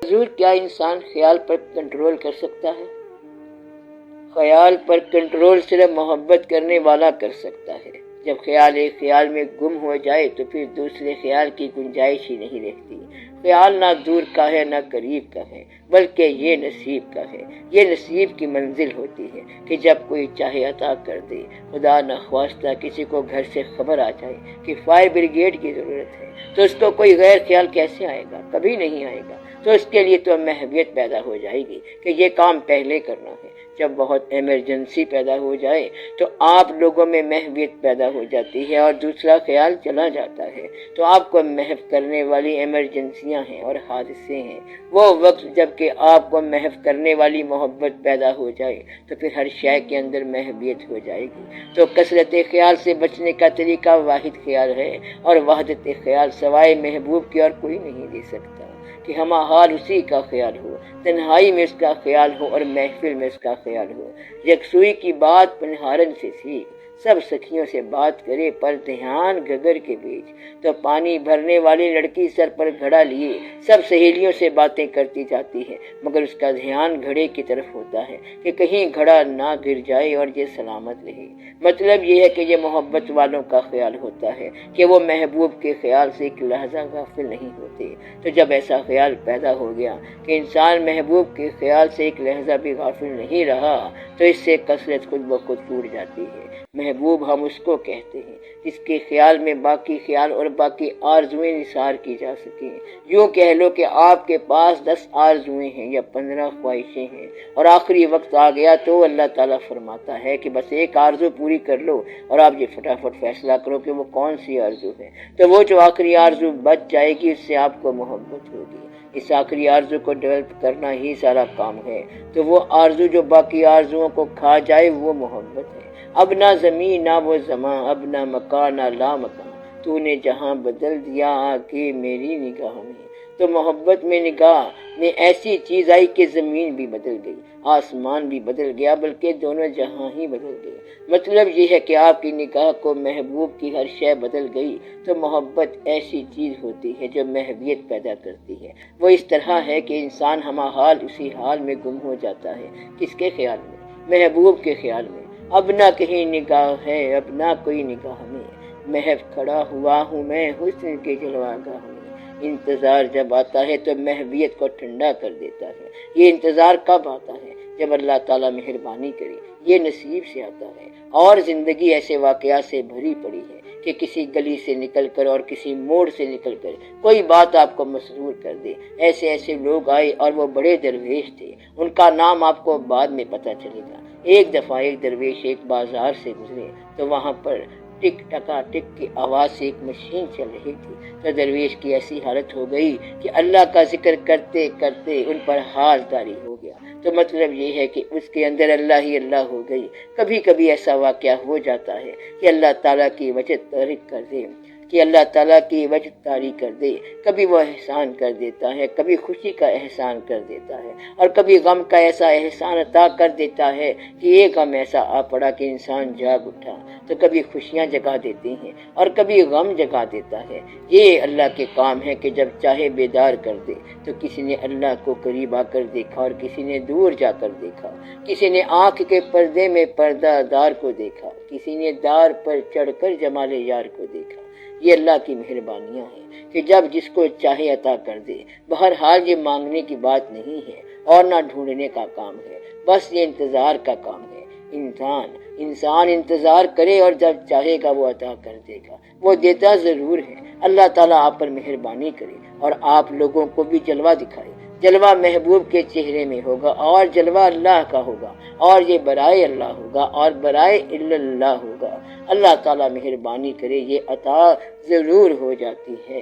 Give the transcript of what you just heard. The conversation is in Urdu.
حضور کیا انسان خیال پر کنٹرول کر سکتا ہے؟ خیال پر کنٹرول صرف محبت کرنے والا کر سکتا ہے۔ جب خیال ایک خیال میں گم ہو جائے تو پھر دوسرے خیال کی گنجائش ہی نہیں رہتی۔ خیال نہ دور کا ہے نہ قریب کا ہے، بلکہ یہ نصیب کا ہے۔ یہ نصیب کی منزل ہوتی ہے کہ جب کوئی چاہے عطا کر دے۔ خدا نخواستہ کسی کو گھر سے خبر آ جائے کہ فائر بریگیڈ کی ضرورت ہے تو اس کو کوئی غیر خیال کیسے آئے گا؟ کبھی نہیں آئے گا۔ تو اس کے لیے تو محبت پیدا ہو جائے گی کہ یہ کام پہلے کرنا ہے۔ جب بہت ایمرجنسی پیدا ہو جائے تو آپ لوگوں میں محبت پیدا ہو جاتی ہے اور دوسرا خیال چلا جاتا ہے، تو آپ کو محو کرنے والی ایمرجنسیاں ہیں اور حادثے ہیں۔ وہ وقت جب کہ آپ کو محو کرنے والی محبت پیدا ہو جائے تو پھر ہر شے کے اندر محبت ہو جائے گی۔ تو کثرت خیال سے بچنے کا طریقہ واحد خیال ہے، اور وحدت خیال سوائے محبوب کی اور کوئی نہیں دے سکتا کہ ہمہ حال اسی کا خیال ہو، تنہائی میں اس کا خیال ہو اور محفل میں اس کا خیال ہو۔ یکسوئی کی بات پنہارن سے سیکھ، سب سکھیوں سے بات کرے پر دھیان گگر کے بیچ۔ تو پانی بھرنے والی لڑکی سر پر گھڑا لیے سب سہیلیوں سے باتیں کرتی جاتی ہے، مگر اس کا دھیان گھڑے کی طرف ہوتا ہے کہ کہیں گھڑا نہ گر جائے اور یہ سلامت رہے۔ مطلب یہ ہے کہ یہ محبت والوں کا خیال ہوتا ہے کہ وہ محبوب کے خیال سے ایک لحظہ غافل نہیں ہوتے۔ تو جب ایسا خیال پیدا ہو گیا کہ انسان محبوب کے خیال سے ایک لحظہ بھی غافل نہیں رہا تو اس سے کثرت خود بخود ٹوٹ جاتی ہے۔ محبوب ہم اس کو کہتے ہیں جس کے خیال میں باقی خیال اور باقی آرزویں نثار کی جا سکیں۔ یوں کہہ لو کہ آپ کے پاس 10 آرزویں ہیں یا 15 خواہشیں ہیں، اور آخری وقت آ گیا تو اللہ تعالیٰ فرماتا ہے کہ بس ایک آرزو پوری کر لو، اور آپ یہ فٹافٹ فیصلہ کرو کہ وہ کون سی آرزو ہے۔ تو وہ جو آخری آرزو بچ جائے گی اس سے آپ کو محبت ہوگی۔ اس آخری آرزو کو ڈیولپ کرنا ہی سارا کام ہے۔ تو وہ آرزو جو باقی آرزوؤں کو کھا جائے وہ محبت ہے۔ اب نہ زمین نہ وہ زماں، اب نہ مکان نہ لا مکان، تو نے جہاں بدل دیا آ کے میری نگاہ میں۔ تو محبت میں نگاہ میں ایسی چیز آئی کہ زمین بھی بدل گئی، آسمان بھی بدل گیا، بلکہ دونوں جہاں ہی بدل گئے۔ مطلب یہ ہے کہ آپ کی نگاہ کو محبوب کی ہر شے بدل گئی۔ تو محبت ایسی چیز ہوتی ہے جو محبوبیت پیدا کرتی ہے۔ وہ اس طرح ہے کہ انسان ہمہ حال اسی حال میں گم ہو جاتا ہے۔ کس کے خیال میں؟ محبوب کے خیال میں۔ اب نہ کہیں نگاہ ہے، اب نہ کوئی نگاہ میں، محو کھڑا ہوا ہوں میں حسن کے جلوہ گاہ میں۔ انتظار جب آتا ہے تو محبوبیت کو ٹھنڈا کر دیتا ہے۔ یہ انتظار کب آتا ہے؟ جب اللہ تعالیٰ مہربانی کرے۔ یہ نصیب سے آتا ہے، اور زندگی ایسے واقعات سے بھری پڑی ہے کہ کسی گلی سے نکل کر اور کسی موڑ سے نکل کر کوئی بات آپ کو مسرور کر دے۔ ایسے ایسے لوگ آئے اور وہ بڑے درویش تھے، ان کا نام آپ کو بعد میں پتہ چلے گا۔ ایک دفعہ ایک درویش ایک بازار سے گزرے تو وہاں پر ٹک ٹکا ٹک کی آواز سے ایک مشین چل رہی تھی۔ تو درویش کی ایسی حالت ہو گئی کہ اللہ کا ذکر کرتے کرتے ان پر حال طاری ہو گیا۔ تو مطلب یہ ہے کہ اس کے اندر اللہ ہی اللہ ہو گئی۔ کبھی کبھی ایسا واقعہ ہو جاتا ہے کہ اللہ تعالیٰ کی وجہ تاریک کر دے، کبھی وہ احسان کر دیتا ہے، کبھی خوشی کا احسان کر دیتا ہے، اور کبھی غم کا ایسا احسان عطا کر دیتا ہے کہ ایک غم ایسا آ پڑا کہ انسان جاگ اٹھا۔ تو کبھی خوشیاں جگا دیتی ہیں اور کبھی غم جگا دیتا ہے۔ یہ اللہ کے کام ہے کہ جب چاہے بیدار کر دے۔ تو کسی نے اللہ کو قریب آ کر دیکھا اور کسی نے دور جا کر دیکھا، کسی نے آنکھ کے پردے میں پردہ دار کو دیکھا، کسی نے دار پر چڑھ کر جمال یار کو دیکھا۔ یہ اللہ کی مہربانیاں ہیں کہ جب جس کو چاہے عطا کر دے۔ بہرحال یہ مانگنے کی بات نہیں ہے اور نہ ڈھونڈنے کا کام ہے، بس یہ انتظار کا کام ہے۔ انسان انتظار کرے اور جب چاہے گا وہ عطا کر دے گا۔ وہ دیتا ضرور ہے۔ اللہ تعالیٰ آپ پر مہربانی کرے اور آپ لوگوں کو بھی جلوہ دکھائے۔ جلوہ محبوب کے چہرے میں ہوگا اور جلوہ اللہ کا ہوگا، اور یہ برائے اللہ ہوگا اور برائے اللہ ہوگا۔ اللہ تعالیٰ مہربانی کرے، یہ عطا ضرور ہو جاتی ہے۔